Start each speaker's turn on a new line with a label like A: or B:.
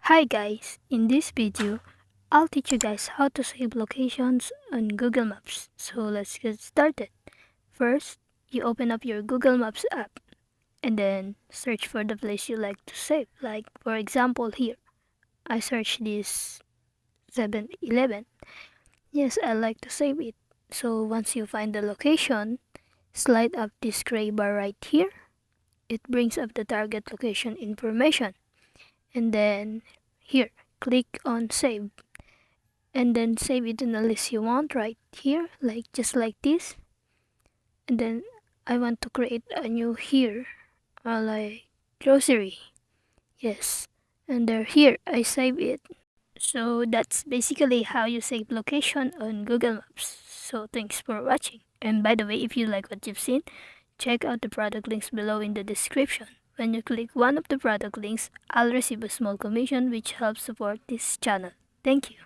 A: Hi guys, in this video, I'll teach you guys how to save locations on Google Maps. So let's get started. First, you open up your Google Maps app and then search for the place you like to save. Like for example here, I search this 7-Eleven. Yes, I like to save it. So once you find the location, slide up this gray bar right here. It brings up the target location information. And then here, click on save and then save it in the list you want right here, like just like this. And then I want to create a new here, like grocery. Yes, and there here I save it. So that's basically how you save location on Google Maps. So thanks for watching, and by the way, if you like what you've seen, check out the product links below in the description. When you click one of the product links, I'll receive a small commission which helps support this channel. Thank you.